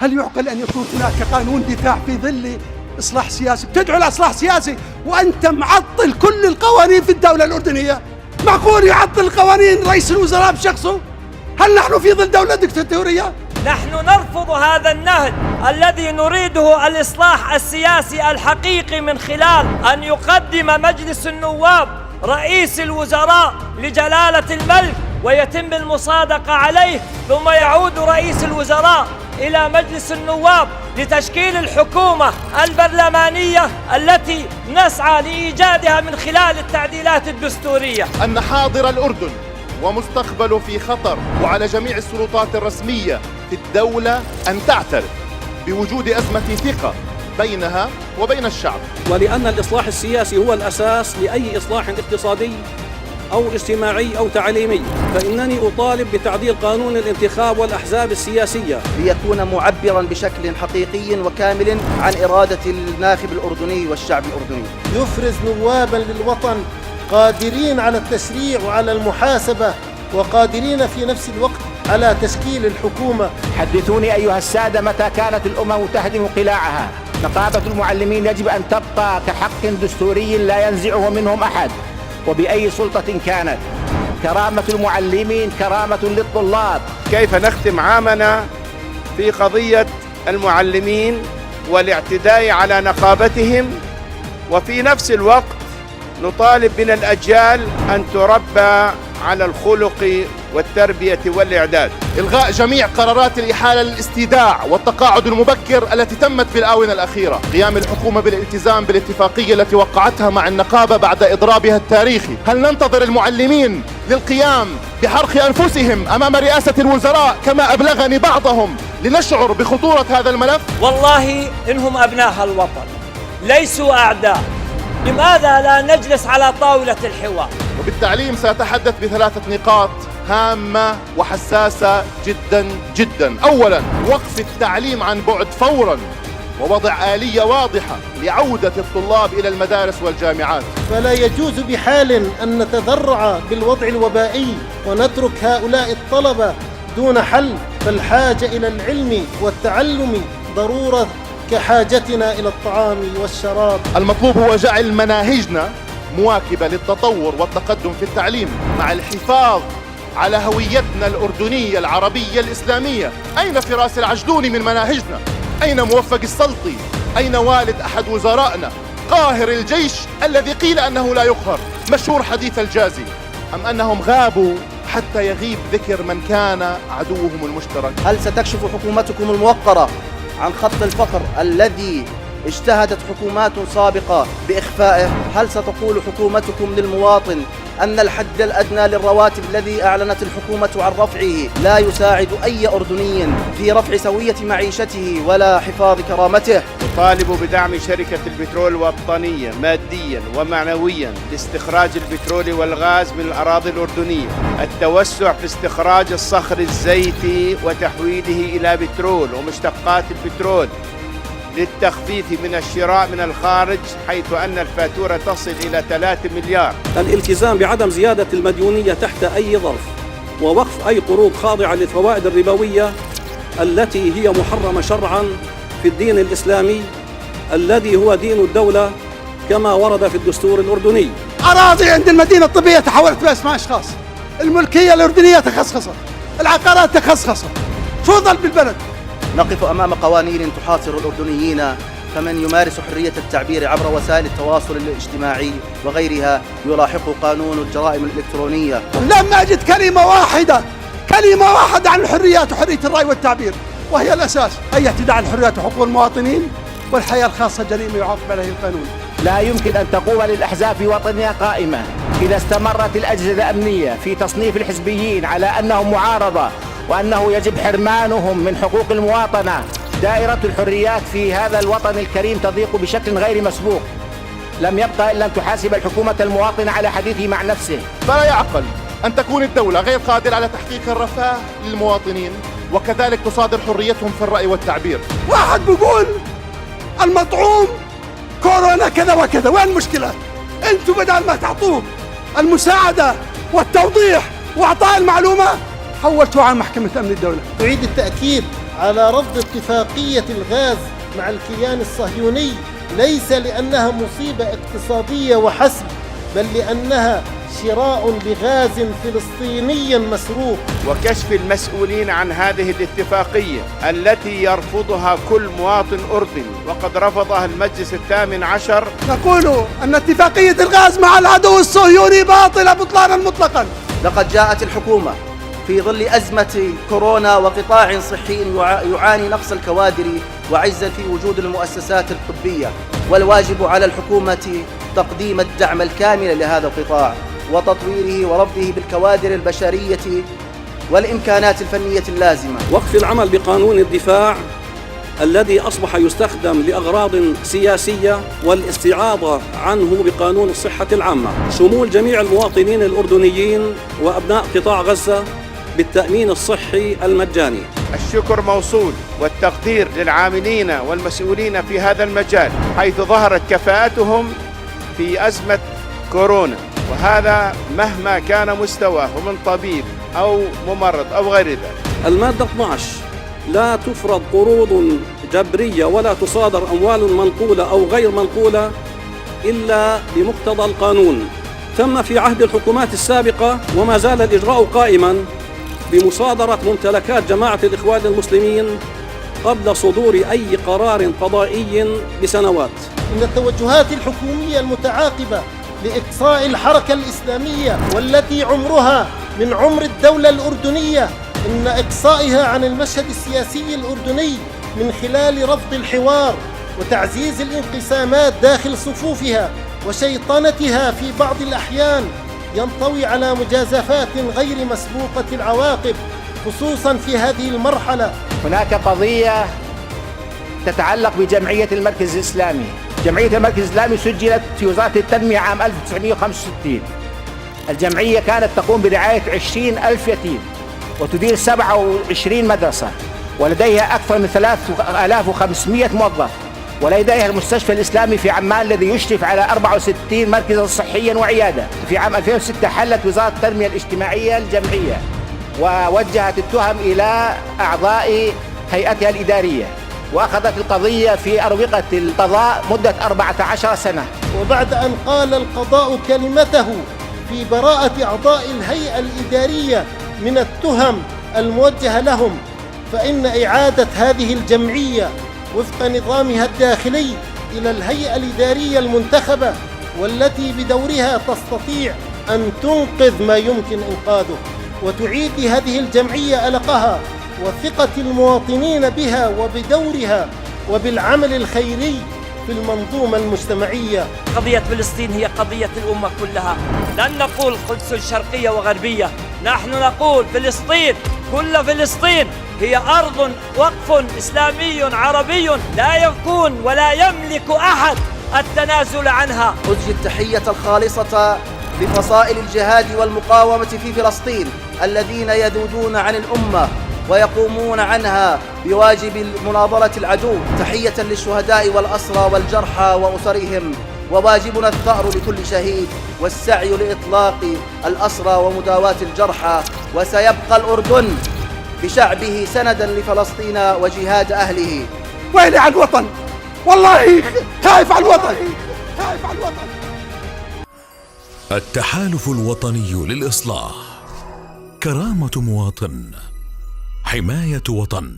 هل يعقل أن يكون هناك قانون دفاع في ظل إصلاح سياسي؟ بتدعو لإصلاح سياسي وأنت معطل كل القوانين في الدولة الأردنية. معقول يعطل قوانين رئيس الوزراء بشخصه؟ هل نحن في ظل دولة دكتاتورية؟ نحن نرفض هذا النهج الذي نريده الإصلاح السياسي الحقيقي من خلال أن يقدم مجلس النواب رئيس الوزراء لجلالة الملك ويتم المصادقة عليه، ثم يعود رئيس الوزراء إلى مجلس النواب لتشكيل الحكومة البرلمانية التي نسعى لإيجادها من خلال التعديلات الدستورية. أن حاضر الأردن ومستقبله في خطر، وعلى جميع السلطات الرسمية في الدولة أن تعترف بوجود أزمة ثقة بينها وبين الشعب. ولأن الإصلاح السياسي هو الأساس لأي إصلاح اقتصادي أو اجتماعي أو تعليمي، فإنني أطالب بتعديل قانون الانتخاب والأحزاب السياسية ليكون معبراً بشكل حقيقي وكامل عن إرادة الناخب الأردني والشعب الأردني. يفرز نواباً للوطن قادرين على التشريع وعلى المحاسبة وقادرين في نفس الوقت على تشكيل الحكومة. حدثوني أيها السادة، متى كانت الأمم تهدم قلاعها؟ نقابة المعلمين يجب أن تبقى كحق دستوري لا ينزعه منهم أحد وبأي سلطة كانت. كرامة المعلمين كرامة للطلاب. كيف نختم عامنا في قضية المعلمين والاعتداء على نقابتهم، وفي نفس الوقت نطالب من الأجيال أن تربى على الخلق والتربية والإعداد. إلغاء جميع قرارات الإحالة للاستيداع والتقاعد المبكر التي تمت في الآونة الأخيرة. قيام الحكومة بالالتزام بالاتفاقية التي وقعتها مع النقابة بعد إضرابها التاريخي. هل ننتظر المعلمين للقيام بحرق أنفسهم أمام رئاسة الوزراء كما أبلغني بعضهم لنشعر بخطورة هذا الملف؟ والله إنهم أبناء الوطن ليسوا أعداء. لماذا لا نجلس على طاولة الحوار؟ وبالتعليم سأتحدث بثلاثة نقاط هامة وحساسة جدا جدا. أولا، وقف التعليم عن بعد فورا ووضع آلية واضحة لعودة الطلاب إلى المدارس والجامعات. فلا يجوز بحال أن نتذرع بالوضع الوبائي ونترك هؤلاء الطلبة دون حل، فالحاجة إلى العلم والتعلم ضرورة كحاجتنا إلى الطعام والشراب. المطلوب هو جعل مناهجنا مواكبة للتطور والتقدم في التعليم مع الحفاظ على هويتنا الأردنية العربية الإسلامية. أين فراس العجلوني من مناهجنا؟ أين موفق السلطي؟ أين والد أحد وزرائنا؟ قاهر الجيش الذي قيل أنه لا يقهر، مشهور حديث الجازي، أم أنهم غابوا حتى يغيب ذكر من كان عدوهم المشترك؟ هل ستكشف حكومتكم الموقرة عن خط الفقر الذي اجتهدت حكومات سابقة بإخفائه؟ هل ستقول حكومتكم للمواطن أن الحد الأدنى للرواتب الذي أعلنت الحكومة عن رفعه لا يساعد أي أردني في رفع سوية معيشته ولا حفاظ كرامته؟ نطالب بدعم شركة البترول الوطنية ماديا ومعنويا لاستخراج البترول والغاز من الأراضي الأردنية، التوسع في استخراج الصخر الزيتي وتحويله إلى بترول ومشتقات البترول للتخفيف من الشراء من الخارج، حيث أن الفاتورة تصل إلى 3 مليار. الالتزام بعدم زيادة المديونية تحت أي ظرف، ووقف أي قروض خاضعة للفوائد الربوية التي هي محرمة شرعا في الدين الإسلامي الذي هو دين الدولة كما ورد في الدستور الأردني. أراضي عند المدينة الطبية تحولت بأسماء أشخاص، الملكية الأردنية تخصخصت، العقارات تخصخصت، شو ظل بالبلد؟ نقف أمام قوانين تحاصر الأردنيين، فمن يمارس حرية التعبير عبر وسائل التواصل الاجتماعي وغيرها يلاحق قانون الجرائم الإلكترونية. لم أجد كلمة واحدة عن الحريات وحرية الرأي والتعبير، وهي الأساس. أي اعتداء على الحريات وحقوق المواطنين والحياة الخاصة جريمة يعاقب عليه القانون. لا يمكن أن تقوم للأحزاب في وطنها قائمة إذا استمرت الأجهزة الأمنية في تصنيف الحزبيين على أنهم معارضة وأنه يجب حرمانهم من حقوق المواطنة. دائرة الحريات في هذا الوطن الكريم تضيق بشكل غير مسبوق. لم يبقى إلا أن تحاسب الحكومة المواطن على حديثه مع نفسه. فلا يعقل أن تكون الدولة غير قادرة على تحقيق الرفاه للمواطنين وكذلك تصادر حريتهم في الرأي والتعبير. واحد بيقول المطعوم كورونا كذا وكذا، وين المشكلة؟ أنتم بدل ما تعطوه المساعدة والتوضيح وإعطاء المعلومة حولتوا عن محكمة أمن الدولة. أعيد التأكيد على رفض اتفاقية الغاز مع الكيان الصهيوني ليس لأنها مصيبة اقتصادية وحسب، بل لأنها شراء لغاز فلسطيني مسروق. وكشف المسؤولين عن هذه الاتفاقية التي يرفضها كل مواطن أردني، وقد رفضها المجلس الثامن عشر. نقول أن اتفاقية الغاز مع العدو الصهيوني باطلة بطلانا مطلقا. لقد جاءت الحكومة في ظل أزمة كورونا وقطاع صحي يعاني نقص الكوادر وعجزا في وجود المؤسسات الطبية، والواجب على الحكومة تقديم الدعم الكامل لهذا القطاع وتطويره وربطه بالكوادر البشرية والإمكانات الفنية اللازمة. وقف العمل بقانون الدفاع الذي أصبح يستخدم لأغراض سياسية، والاستعاضة عنه بقانون الصحة العامة. شمول جميع المواطنين الأردنيين وأبناء قطاع غزة بالتأمين الصحي المجاني. الشكر موصول والتقدير للعاملين والمسؤولين في هذا المجال، حيث ظهرت كفاءتهم في أزمة كورونا، وهذا مهما كان مستواه من طبيب أو ممرض أو غير ذلك. المادة 12: لا تفرض قروض جبرية ولا تصادر أموال منقولة أو غير منقولة إلا بمقتضى القانون. تم في عهد الحكومات السابقة وما زال الإجراء قائما بمصادرة ممتلكات جماعة الإخوان المسلمين قبل صدور أي قرار قضائي بسنوات. إن التوجهات الحكومية المتعاقبة لإقصاء الحركة الإسلامية والتي عمرها من عمر الدولة الأردنية، إن إقصائها عن المشهد السياسي الأردني من خلال رفض الحوار وتعزيز الانقسامات داخل صفوفها وشيطنتها في بعض الأحيان ينطوي على مجازفات غير مسبوقة العواقب، خصوصا في هذه المرحلة. هناك قضية تتعلق بجمعية المركز الإسلامي. جمعية المركز الإسلامي سجلت في وزارة التنمية عام 1965. الجمعية كانت تقوم برعاية 20,000 يتيم وتدير 27 مدرسة، ولديها أكثر من 3,500 موظف، ولديها المستشفى الإسلامي في عمان الذي يشرف على 64 مركزا صحيا وعيادة. في عام 2006 حلت وزارة التنمية الاجتماعية الجمعية ووجهت التهم إلى أعضاء هيئتها الإدارية، وأخذت القضية في أروقة القضاء مدة 14 سنة. وبعد أن قال القضاء كلمته في براءة أعضاء الهيئة الإدارية من التهم الموجهة لهم، فإن إعادة هذه الجمعية وفق نظامها الداخلي إلى الهيئة الإدارية المنتخبة، والتي بدورها تستطيع أن تنقذ ما يمكن إنقاذه، وتعيد لهذه الجمعية ألقها وثقة المواطنين بها وبدورها وبالعمل الخيري في المنظومة المجتمعية. قضية فلسطين هي قضية الأمة كلها، لن نقول قدس شرقية وغربية، نحن نقول فلسطين، كل فلسطين هي أرض وقف إسلامي عربي لا يكون ولا يملك أحد التنازل عنها. أوجه التحية الخالصة لفصائل الجهاد والمقاومة في فلسطين الذين يذودون عن الأمة ويقومون عنها بواجب مناضلة العدو. تحية للشهداء والأسرى والجرحى وأسرهم، وواجبنا الثأر لكل شهيد والسعي لإطلاق الأسرى ومداواة الجرحى. وسيبقى الأردن بشعبه سندا لفلسطين وجهاد أهله. ويلي على الوطن، والله خايف على الوطن، خايف على الوطن. التحالف الوطني للإصلاح، كرامة مواطن، حماية وطن.